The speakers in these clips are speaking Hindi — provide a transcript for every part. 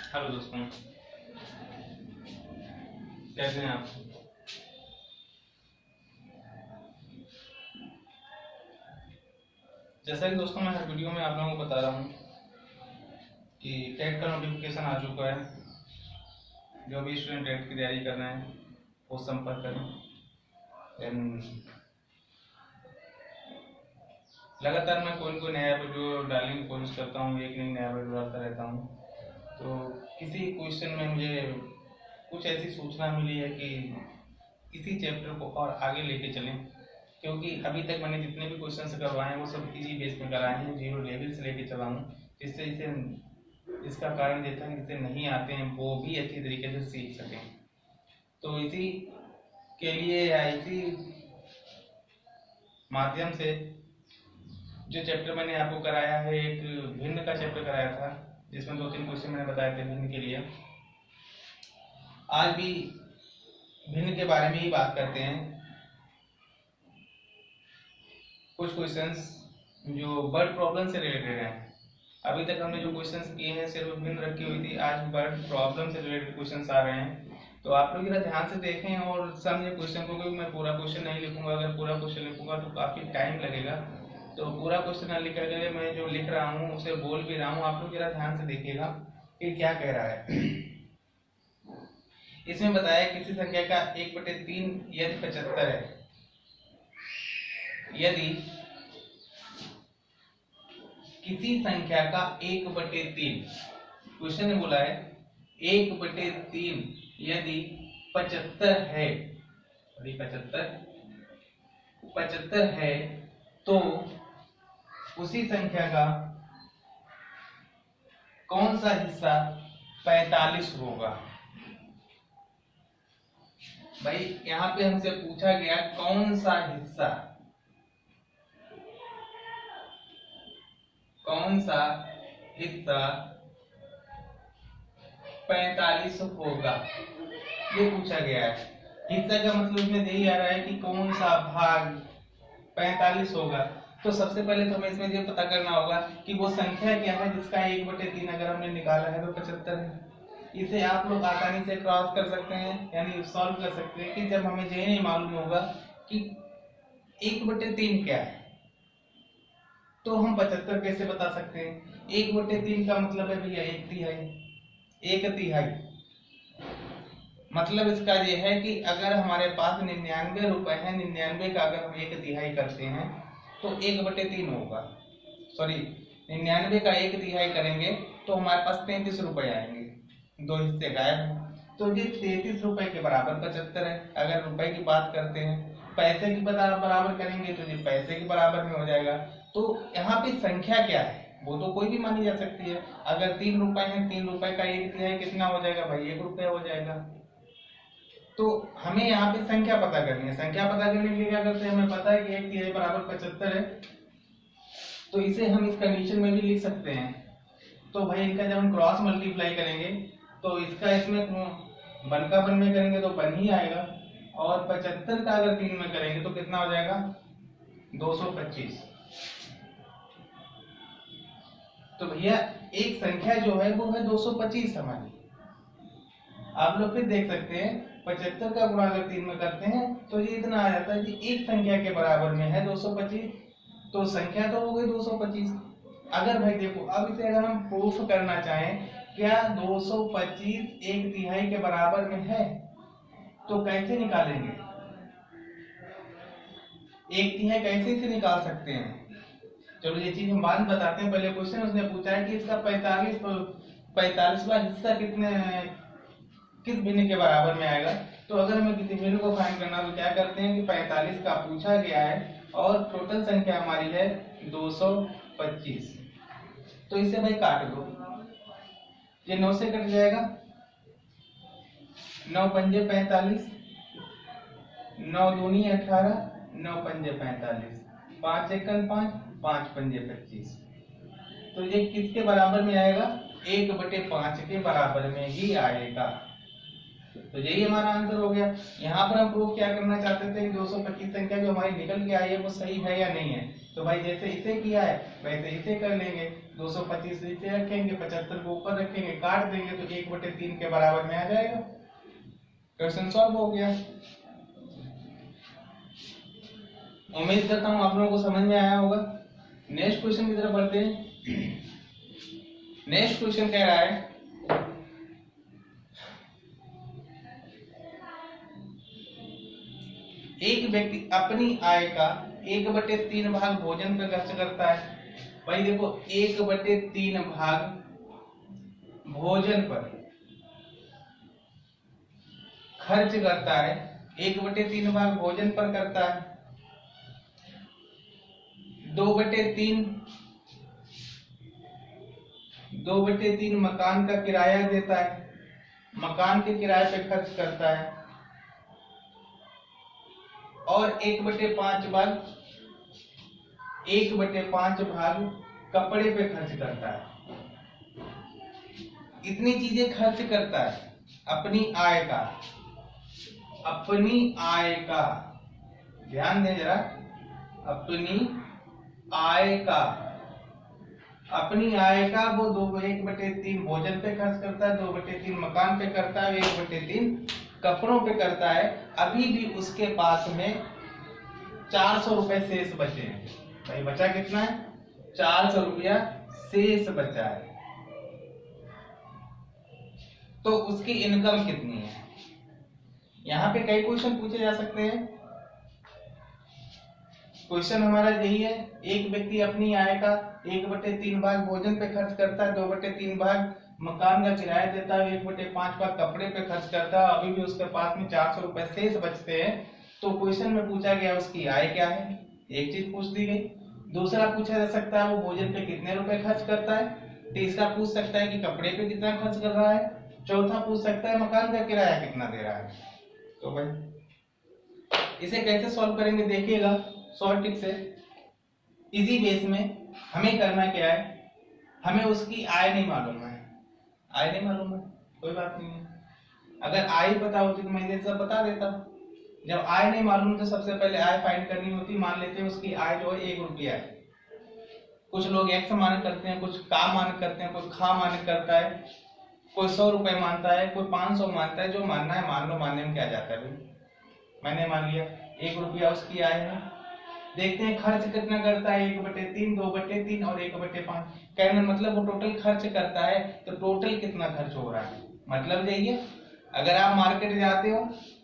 हेलो दोस्तों, कैसे हैं आप। जैसा कि दोस्तों मैं हर वीडियो में आप लोगों को बता रहा हूँ कि टेट का नोटिफिकेशन आ चुका है। जो भी स्टूडेंट टेट की तैयारी कर रहे हैं वो संपर्क करें। लगातार मैं कोई न कोई नया वीडियो डालने की कोशिश करता हूँ, एक नया वीडियो डालता रहता हूँ। तो किसी क्वेश्चन में मुझे कुछ ऐसी सूचना मिली है कि इसी चैप्टर को और आगे लेके चलें, क्योंकि अभी तक मैंने जितने भी क्वेश्चन करवाए हैं वो सब इजी बेस में कराए हैं, जीरो लेवल से लेके चला हूँ, जिससे इसका कारण ये था कि जिसे नहीं आते हैं वो भी अच्छी तरीके से सीख सकें। तो इसी के लिए या इसी माध्यम से जो चैप्टर मैंने आपको कराया है, एक भिन्न का चैप्टर कराया था जिसमें 2-3 क्वेश्चन मैंने बताए थे भिन्न के लिए। आज भी भिन्न के बारे में ही बात करते हैं। कुछ क्वेश्चंस जो बर्ड प्रॉब्लम से रिलेटेड हैं। अभी तक हमने जो क्वेश्चंस किए हैं सिर्फ भिन्न रखी हुई थी, आज बर्ड प्रॉब्लम से रिलेटेड क्वेश्चंस आ रहे हैं। तो आप लोग जरा ध्यान से देखें और समझे क्वेश्चन को, क्योंकि मैं पूरा क्वेश्चन नहीं लिखूंगा। अगर पूरा क्वेश्चन लिखूंगा तो काफी टाइम लगेगा, तो पूरा क्वेश्चन न लिख करके मैं जो लिख रहा हूँ उसे बोल भी रहा हूँ, आप लोग जरा ध्यान से देखिएगा कि क्या कह रहा है। इसमें बताया किसी संख्या का 1/3 यदि 75 है, यदि किसी संख्या का 1/3, क्वेश्चन ने बोला है 1/3 यदि 75 है, 75 है तो उसी संख्या का कौन सा हिस्सा 45 होगा। भाई यहाँ पे हमसे पूछा गया कौन सा हिस्सा 45 होगा, ये पूछा गया है। हिस्सा का मतलब इसमें यही आ रहा है कि कौन सा भाग 45 होगा। तो सबसे पहले तो हमें इसमें ये पता करना होगा कि वो संख्या क्या है जिसका 1/3 अगर हमने निकाला है तो 75 है। इसे आप लोग आसानी से क्रॉस कर सकते हैं, यानी सॉल्व कर सकते हैं कि जब हमें ये नहीं मालूम होगा कि 1/3 क्या है तो हम 75 कैसे बता सकते हैं। 1/3 का मतलब है भैया 1/3 मतलब इसका ये है कि अगर हमारे पास 99 रुपए है, 99 का अगर हम 1/3 करते हैं तो 1/3 होगा। सॉरी, 99 का 1/3 करेंगे तो हमारे पास 33 रुपए आएंगे, दो हिस्से गायब हैं। तो ये 33 रुपए के बराबर 75 है। अगर रुपए की बात करते हैं, पैसे की बराबर करेंगे तो ये पैसे के बराबर में हो जाएगा। तो यहाँ पे संख्या क्या है वो तो कोई भी मानी जा सकती है। अगर 3 रुपए है, 3 रुपए का 1/3 कितना हो जाएगा भाई, 1 रुपया हो जाएगा। तो हमें यहाँ पे संख्या पता करनी है। संख्या पता करने के लिए क्या करते हैं, हमें पता है कि 1/3 बराबर 75 है, तो इसे हम इस कंडीशन में भी लिख सकते हैं। तो भाई इनका जब हम क्रॉस मल्टीप्लाई करेंगे तो इसका इसमें 1 का 1 में करेंगे तो 1 ही आएगा, और 75 का अगर 3 में करेंगे तो कितना हो जाएगा 225। तो भैया एक संख्या जो है वो है 225 हमारी। आप लोग फिर देख सकते हैं 75 का गुणा अगर 3 में करते हैं तो ये इतना आ जाता है कि एक संख्या के बराबर में है 225, तो संख्या तो हो गई 225। अगर भाई देखो, अब इसे अगर हम प्रूफ करना चाहें क्या 225 1/3 के बराबर में है तो कैसे निकालेंगे, 1/3 कैसे इसे निकाल सकते हैं। चलो ये चीज हम बाद में बताते हैं। पहले क्वेश्चन उसने पूछा है कि इसका 45वां हिस्सा किस भिन्न के बराबर में आएगा। तो अगर हमें किसी भिन्न को फाइंड करना तो क्या करते हैं कि 45 का पूछा गया है और टोटल संख्या हमारी है 225, तो इसे भाई काट दो, ये 9 से कट जाएगा, 9 पंजे 45, 9 दूनी 18, 9 पंजे 45, 5 एकन 5, 5 पंजे 25। तो ये किसके बराबर में आएगा, 1/5 के बराबर में ही आएगा। तो यही हमारा आंसर हो गया। यहाँ पर हम प्रूफ क्या करना चाहते थे कि 225 संख्या जो हमारी निकल के आई है वो सही है या नहीं है। तो भाई जैसे इसे किया है वैसे इसे कर लेंगे। 225 नीचे रखेंगे, 75 को ऊपर रखेंगे, काट देंगे तो 1/3 के बराबर में आ जाएगा। क्वेश्चन सॉल्व हो गया। उम्मीद करता हूँ आप लोगों को समझ में आया होगा। नेक्स्ट क्वेश्चन की तरफ बढ़ते हैं। नेक्स्ट क्वेश्चन कह रहा है एक व्यक्ति अपनी आय का 1/3 भाग भोजन पर खर्च करता है। भाई देखो 1/3 भाग भोजन पर खर्च करता है, 1/3 भाग भोजन पर करता है, 2/3 मकान का किराया देता है, मकान के किराए पे खर्च करता है, और 1/5 भाग कपड़े पे खर्च करता है। इतनी चीजें खर्च करता है अपनी आय का, ध्यान दें जरा, अपनी आय का वो 1/3 भोजन पे खर्च करता है, 2/3 मकान पे करता है, 1/3 कपड़ों पे करता है। अभी भी उसके पास में 400 रुपए शेष बचे हैं। भाई बचा कितना है? 400 रुपया शेष बचा है। तो उसकी इनकम कितनी है? यहाँ पे कई क्वेश्चन पूछे जा सकते हैं। क्वेश्चन हमारा यही है, एक व्यक्ति अपनी आय का 1/3 भाग भोजन पे खर्च करता है, 2/3 भाग मकान का किराया देता है, 1/5 भाग कपड़े पे खर्च करता है, अभी भी उसके पास में 400 रुपए शेष बचते हैं। तो क्वेश्चन में पूछा गया उसकी आय क्या है, एक चीज पूछ दी गई। दूसरा पूछा जा सकता है वो भोजन पे कितने रुपए खर्च करता है। तीसरा पूछ सकता है कि कपड़े पे कितना खर्च कर रहा है। चौथा पूछ सकता है मकान का किराया कितना दे रहा है। तो भाई इसे कैसे सॉल्व करेंगे देखिएगा, शॉर्ट टिप से। इजी बेस में हमें करना क्या है, हमें उसकी आय नहीं मालूम है, कोई बात नहीं है। अगर आय पता होती तो मैं ये सब बता देता। जब आय नहीं मालूम तो सबसे पहले आय फाइंड करनी होती। मान लेते हैं उसकी आय जो है 1 रुपया है। कुछ लोग x मानक करते हैं, कुछ का मानक करते हैं, कोई खा मानक करता है, कोई 100 रुपए मानता है, कोई 500 मानता है। जो मानना है मान लो, मानने में क्या जाता है भाई। मैंने मान लिया 1 रुपया उसकी आय है। देखते हैं खर्च कितना करता है, 1/3, 2/3 और 1/5। कहने मतलब वो टोटल खर्च करता है, तो टोटल कितना खर्च हो रहा है मतलब यही है। अगर आप मार्केट जाते हो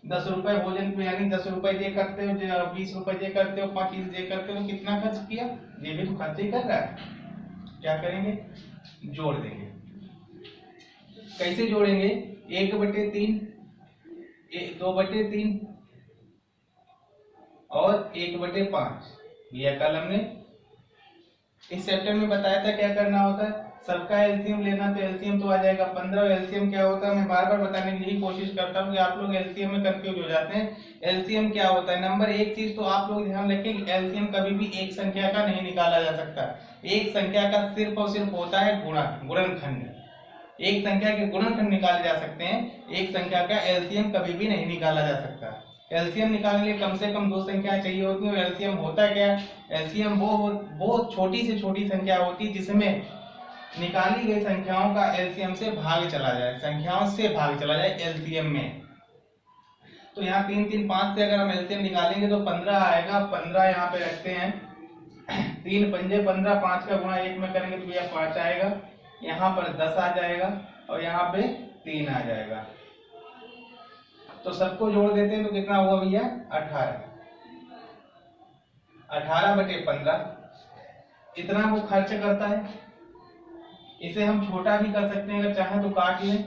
10 रुपए भोजन पे, यानी 10 रुपए ये करते हो, 20 रुपए ये करते हो, 25 ये करते हो, कितना खर्च किया? ये भी तो खर्च ही कर रहा है। क्या करेंगे? जोड़ देंगे। कैसे जोड़ेंगे? 1/3, 2/3 और 1/5 यह कल हमने इस चैप्टर में बताया था क्या करना होता है। सबका एलसीएम लेना, तो एलसीएम तो आ जाएगा 15। एलसीएम क्या होता है मैं बार बार बताने की यही कोशिश करता हूँ कि आप लोग एलसीएम में कंफ्यूज हो जाते हैं। एलसीएम क्या होता है? नंबर एक चीज तो आप लोग ध्यान रखें, एलसीएम कभी भी एक संख्या का नहीं निकाला जा सकता। एक संख्या का सिर्फ और सिर्फ होता है गुणनखंड। एक संख्या के गुणनखंड निकाले जा सकते हैं, एक संख्या का एलसीएम कभी भी नहीं निकाला जा सकता। एलसीएम निकालने के लिए कम से कम 2 संख्या चाहिए होती है। और एलसीएम होता क्या है? एलसीएम वो छोटी से छोटी संख्या होती है जिसमें निकाली गई संख्याओं का एलसीएम से भाग चला जाए, एलसीएम में। तो यहाँ 3 3 5 से अगर हम एलसीएम निकालेंगे तो 15 आएगा। 15 यहाँ पे रखते हैं, 3 पंजे 15, 5 का गुणा 1 में करेंगे तो भैया 5 आएगा। यहाँ पर 10 आ जाएगा और यहाँ पे 3 आ जाएगा। तो सबको जोड़ देते हैं तो कितना हुआ भैया? 18। 18/15 इतना वो खर्च करता है। इसे हम छोटा भी कर सकते हैं अगर चाहें तो, काट लें।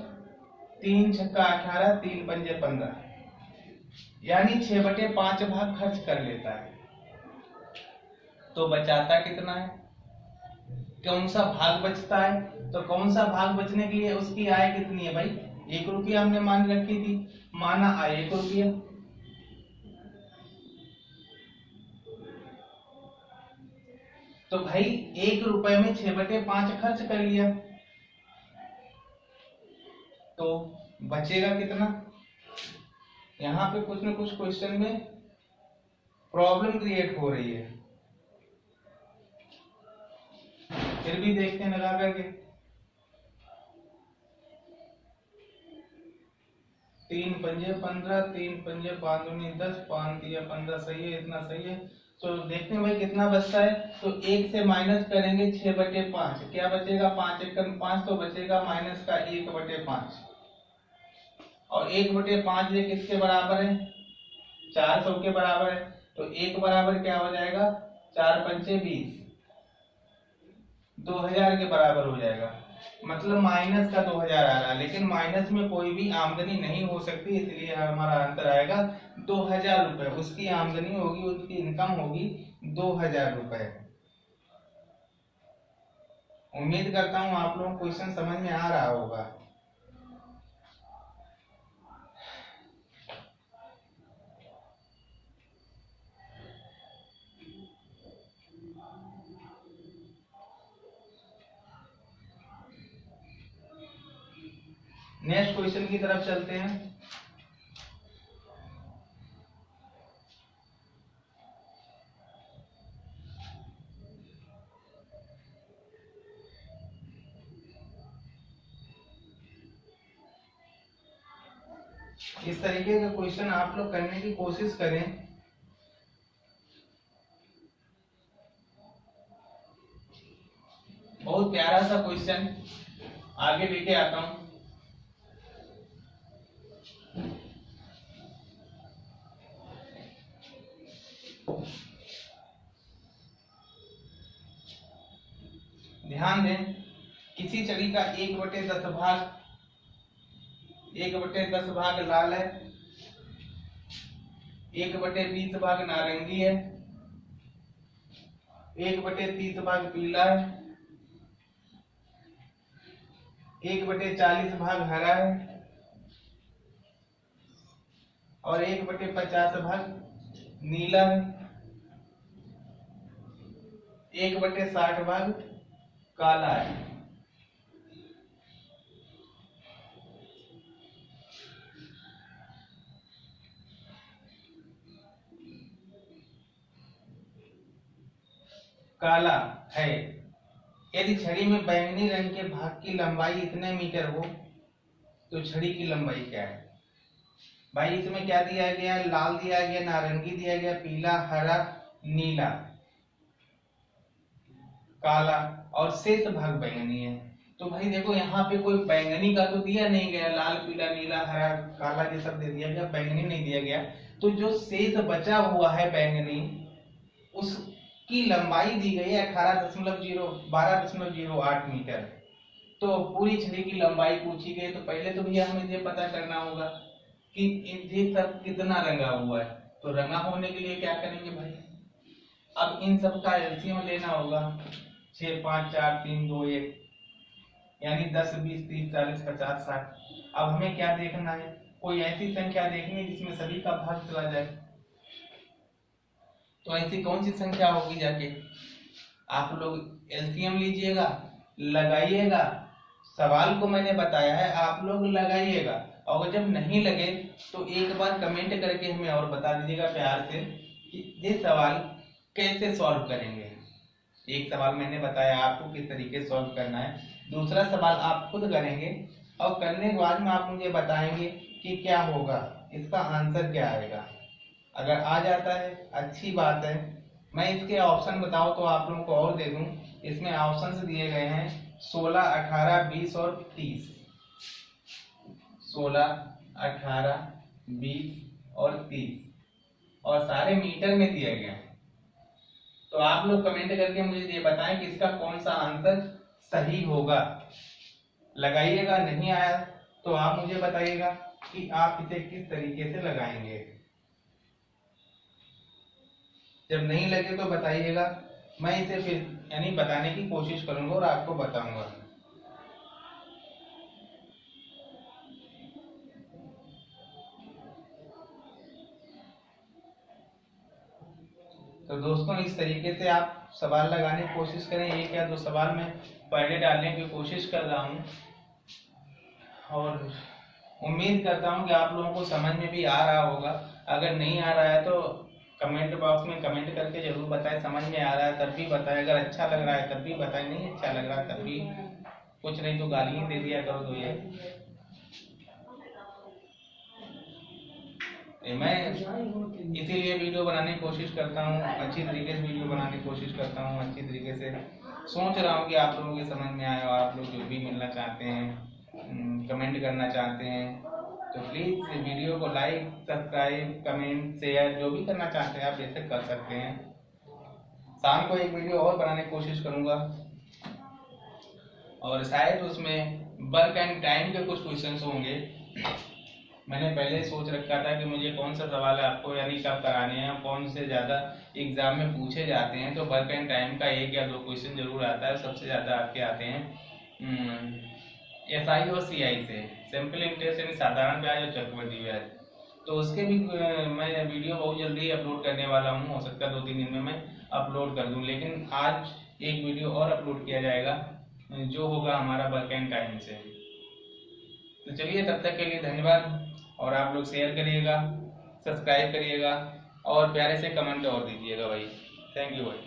3 छक्का 18, 3 पंजे 15, यानी 6/5 भाग खर्च कर लेता है। तो बचाता कितना है? कौन सा भाग बचता है? तो कौन सा भाग बचने के लिए उसकी आय कितनी है भाई? 1 रुपया हमने मान रखी थी, माना आय 1 रुपया। तो भाई 1 रुपए में 6/5 खर्च कर लिया, तो बचेगा कितना? यहाँ पे कुछ न कुछ क्वेश्चन में प्रॉब्लम क्रिएट हो रही है, फिर भी देखते हैं लगा करके। 3 पंजे 15, 3 पंजे 5 दूनी 10, 5 दिया 15, सही है, इतना सही है। तो देखते हैं भाई कितना बचता है। तो 1 से माइनस करेंगे 6/5, क्या बचेगा, 5 1 5, तो बचेगा माइनस का 1/5। और 1/5 ये किसके बराबर है, 400 के बराबर है। तो 1 बराबर क्या हो जाएगा, 4 पंचे 20, 2000 के बराबर हो जाएगा। मतलब माइनस का 2000 आ रहा है, लेकिन माइनस में कोई भी आमदनी नहीं हो सकती, इसलिए हमारा आंसर आएगा 2000 रुपए। उसकी आमदनी होगी, उसकी इनकम होगी 2000 रुपए। उम्मीद करता हूं आप लोगों को क्वेश्चन समझ में आ रहा होगा। नेक्स्ट क्वेश्चन की तरफ चलते हैं। इस तरीके का क्वेश्चन आप लोग करने की कोशिश करें। बहुत प्यारा सा क्वेश्चन, आगे लेके आता हूं। ध्यान दें, किसी छड़ी का 1/10 भाग, 1/10 भाग लाल है, 1/20 भाग नारंगी है, 1/30 भाग पीला है, 1/40 भाग हरा है, और 1/50 भाग नीला है, 1/60 भाग काला है। काला है। यदि छड़ी में बैंगनी रंग के भाग की लंबाई इतने मीटर हो तो छड़ी की लंबाई क्या है। भाई इसमें क्या दिया गया है, लाल दिया गया, नारंगी दिया गया, पीला, हरा, नीला, काला, और शेष भाग बैंगनी है। तो भाई देखो यहाँ पे कोई बैंगनी का तो दिया नहीं गया, लाल पीला नीला हरा काला ये सब दे दिया गया, बैंगनी नहीं दिया गया। तो जो शेष बचा हुआ है बैंगनी, उसकी लंबाई दी गई है 12.08 मीटर। तो पूरी छड़ी की लंबाई पूछी गई, तो पहले तो भैया हमें ये पता करना होगा कि ये सब कितना रंगा हुआ है। तो रंगा होने के लिए क्या करेंगे भाई, अब इन सब का एलसीएम लेना होगा। 6 5 4 3 2 1, यानी 10 20 30 40 50 60। अब हमें क्या देखना है, कोई ऐसी संख्या देखनी है जिसमें सभी का भाग चला जाए। तो ऐसी कौन सी संख्या होगी, जाके आप लोग एलसीएम लीजिएगा, लगाइएगा। सवाल को मैंने बताया है, आप लोग लगाइएगा, और जब नहीं लगे तो एक बार कमेंट करके हमें और बता दीजिएगा प्यार से कि ये सवाल कैसे सॉल्व करेंगे। एक सवाल मैंने बताया आपको किस तरीके से सॉल्व करना है, दूसरा सवाल आप खुद करेंगे, और करने के बाद में आप मुझे बताएंगे कि क्या होगा, इसका आंसर क्या आएगा। अगर आ जाता है अच्छी बात है। मैं इसके ऑप्शन बताऊं तो आप लोगों को और दे दूं। इसमें ऑप्शंस दिए गए हैं 16 18 20 और 30। 16 18 20 और 30, और सारे मीटर में दिए गए हैं। तो आप लोग कमेंट करके मुझे ये बताएं कि इसका कौन सा आंसर सही होगा। लगाइएगा, नहीं आया तो आप मुझे बताइएगा कि आप इसे किस तरीके से लगाएंगे। जब नहीं लगे तो बताइएगा, मैं इसे फिर यानी बताने की कोशिश करूंगा और आपको बताऊंगा। तो दोस्तों इस तरीके से आप सवाल लगाने की कोशिश करें। एक या दो सवाल मैं पहले डालने की कोशिश कर रहा हूं, और उम्मीद करता हूँ कि आप लोगों को समझ में भी आ रहा होगा। अगर नहीं आ रहा है तो कमेंट बॉक्स में कमेंट करके जरूर बताएं, समझ में आ रहा है तब भी बताएं, अगर अच्छा लग रहा है तब भी बताएं, नहीं अच्छा लग रहा है तब भी कुछ नहीं तो गाली ही दे दिया करो। तो ये मैं इसीलिए वीडियो बनाने की कोशिश करता हूँ, अच्छी तरीके से वीडियो बनाने की कोशिश करता हूँ, अच्छी तरीके से सोच रहा हूँ कि आप लोगों के समझ में आए और आप लोग जो भी मिलना चाहते हैं, कमेंट करना चाहते हैं तो प्लीज़ वीडियो को लाइक, सब्सक्राइब, कमेंट, शेयर जो भी करना चाहते हैं आप बेशक कर सकते हैं। शाम को एक वीडियो और बनाने की कोशिश करूँगा और शायद उसमें वर्क एंड टाइम के कुछ क्वेश्चंस होंगे। मैंने पहले सोच रखा था कि मुझे कौन सा सवाल आपको यानी कब कराने हैं, कौन से ज़्यादा एग्जाम में पूछे जाते हैं, तो वर्क एंड टाइम का 1 या 2 क्वेश्चन जरूर आता है। सबसे ज़्यादा आपके आते हैं SI और CI से, सिंपल इंटरेस्ट यानी साधारण ब्याज और चक्रवृद्धि ब्याज। तो उसके भी मैं वीडियो बहुत जल्दी अपलोड करने वाला हूँ, हो सकता है 2-3 दिन में मैं अपलोड कर दूँ, लेकिन आज एक वीडियो और अपलोड किया जाएगा जो होगा हमारा वर्क एंड टाइम से। तो चलिए तब तक के लिए धन्यवाद और आप लोग शेयर करिएगा, सब्सक्राइब करिएगा और प्यारे से कमेंट और दीजिएगा भाई। थैंक यू भाई।